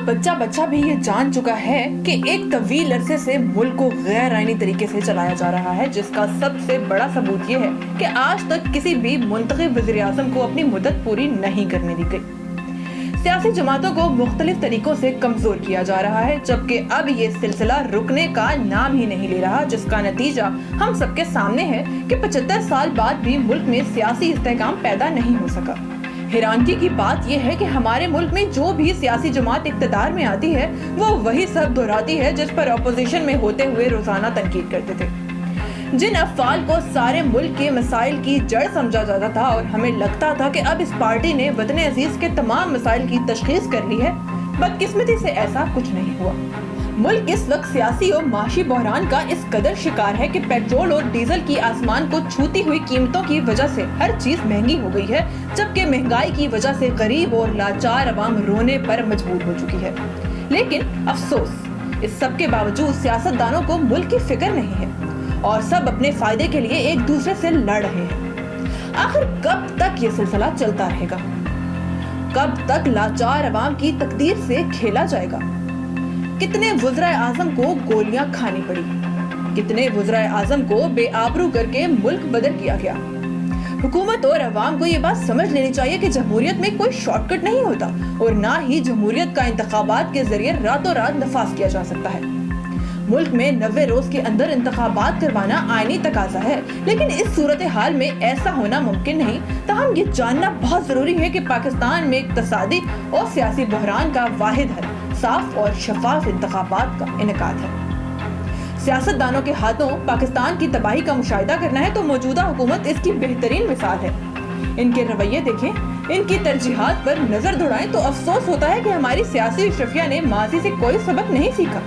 बच्चा बच्चा भी ये जान चुका है कि एक तवील अरसे से मुल्क को गैर आईनी तरीके से चलाया जा रहा है, जिसका सबसे बड़ा सबूत ये है कि आज तक किसी भी मुंतखब वज़ीर-ए-आज़म को अपनी मुद्दत पूरी नहीं करने दी गई। सियासी जमातों को मुख्तलिफ तरीकों से कमजोर किया जा रहा है, जबकि अब ये सिलसिला रुकने का नाम ही नहीं ले रहा, जिसका नतीजा हम सबके सामने है कि 75 साल बाद भी मुल्क में सियासी इस्तेहकाम पैदा नहीं हो सका। हैरानगी की बात यह है कि हमारे मुल्क में जो भी सियासी जमात इक़्तिदार में आती है वो वही सब दोहराती है जिस पर अपोजिशन में होते हुए रोजाना तनकीद करते थे। जिन अफ़आल को सारे मुल्क के मसाइल की जड़ समझा जाता था और हमें लगता था कि अब इस पार्टी ने वतन अजीज के तमाम मसाइल की तशख़ीस कर ली है, बदकिस्मती से ऐसा कुछ नहीं हुआ। मुल्क इस वक्त सियासी और माशी बहरान का इस कदर शिकार है कि पेट्रोल और डीजल की आसमान को छूती हुई कीमतों की वजह से हर चीज महंगी हो गई है, जबकि महंगाई की वजह से गरीब और लाचार अवाम रोने पर मजबूर हो चुकी है। लेकिन अफसोस, इस सब के बावजूद सियासतदानों को मुल्क की फिक्र नहीं है और सब अपने फायदे के लिए एक दूसरे से लड़ रहे हैं। आखिर कब तक ये सिलसिला चलता रहेगा? कब तक लाचार अवाम की तकदीर से खेला जाएगा? कितने वज़ीर-ए-आज़म को गोलियां खानी पड़ी, कितने वज़ीर-ए-आज़म को बेआबरू करके मुल्क बदल किया गया। हुकूमत और अवाम को ये बात समझ लेनी चाहिए कि जमहूरियत में कोई शॉर्टकट नहीं होता और ना ही जमहूरियत का इंतखाबात के जरिए रातों रात नफाज किया जा सकता है। मुल्क में 90 रोज के अंदर इंतखाबात करवाना आईनी तकाजा है, लेकिन इस सूरत हाल में ऐसा होना मुमकिन नहीं। ताहम ये जानना बहुत जरूरी है कि पाकिस्तान में इक़्तिसादी और सियासी बहरान का वाहिद हल साफ और शफाफ इंतखाबात का इनेकाद है। सियासतदानों के हाथों पाकिस्तान की तबाही का मुशाहिदा करना है तो मौजूदा हुकूमत इसकी बेहतरीन मिसाल है। इनके रवैये देखें, इनकी तरजीहात पर नजर दौड़ाएं तो अफसोस होता है कि हमारी सियासी अशरफिया ने माजी से कोई सबक नहीं सीखा।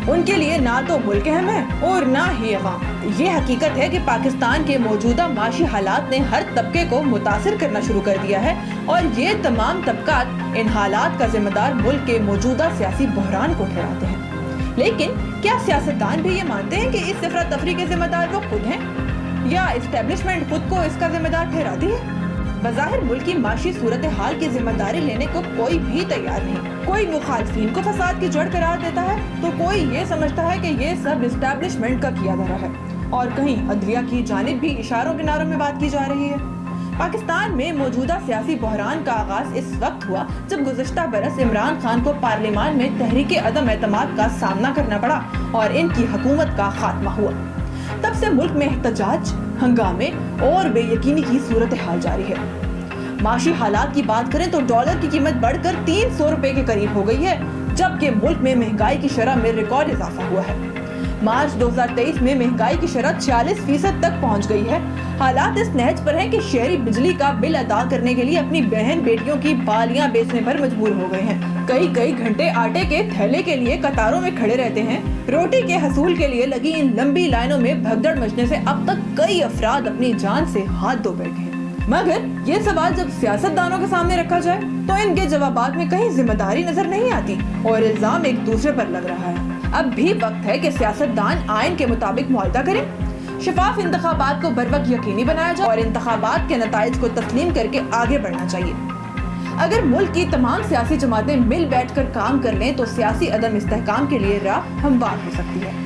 उनके लिए ना तो मुल्क अहम है और ना ही अवाम। ये हकीकत है कि पाकिस्तान के मौजूदा माशी हालात ने हर तबके को मुतासिर करना शुरू कर दिया है और ये तमाम तबकात इन हालात का जिम्मेदार मुल्क के मौजूदा सियासी बहरान को ठहराते हैं। लेकिन क्या सियासतदान भी ये मानते हैं कि इस अफरा तफरी के जिम्मेदार वो खुद हैं या एस्टेब्लिशमेंट खुद को इसका जिम्मेदार ठहराती है? बज़ाहिर मुल्क की माशी सूरत हाल की जिम्मेदारी लेने को कोई भी तैयार नहीं। कोई मुखालफिन को फसाद की जड़ करार देता है तो कोई ये समझता है कि ये सब एस्टेब्लिशमेंट का किया धरा है और कहीं अदलिया की जानिब भी इशारों किनारों में बात की जा रही है। पाकिस्तान में मौजूदा सियासी बहरान का आगाज इस वक्त हुआ जब गुज़िश्ता बरस इमरान खान को पार्लियामान में तहरीक अदम एतमाद का सामना करना पड़ा और इनकी हुकूमत का खात्मा हुआ। तब से मुल्क में एहतजाज, हंगामे और बेयकीनी की सूरत हाल जारी है। माशी हालात की बात करें तो डॉलर की कीमत बढ़कर 300 रुपए के करीब हो गई है, जबकि मुल्क में महंगाई की शरह में रिकॉर्ड इजाफा हुआ है। मार्च 2023 में महंगाई की शरह 46% तक पहुंच गई है। हालात इस नहज पर हैं कि शहरी बिजली का बिल अदा करने के लिए अपनी बहन बेटियों की बालियां बेचने पर मजबूर हो गए हैं। कई घंटे आटे के थैले के लिए कतारों में खड़े रहते हैं। रोटी के हसूल के लिए लगी इन लंबी लाइनों में भगदड़ मचने से अब तक कई अफराद अपनी जान से हाथ धो बैठे हैं। मगर ये सवाल जब सियासतदानों के सामने रखा जाए तो इनके जवाबात में कहीं जिम्मेदारी नजर नहीं आती और इल्जाम एक दूसरे पर लग रहा है। अब भी वक्त है कि सियासतदान आइन के मुताबिक मुआहदा करें, शफाफ इंतखाबात को बरवक्त यकीनी बनाया जाए और इंतखाबात के नताइज को तस्लीम करके आगे बढ़ना चाहिए। अगर मुल्क की तमाम सियासी जमातें मिल बैठकर काम कर लें तो सियासी अदम इस्तेहकाम के लिए राह हमवार हो सकती है।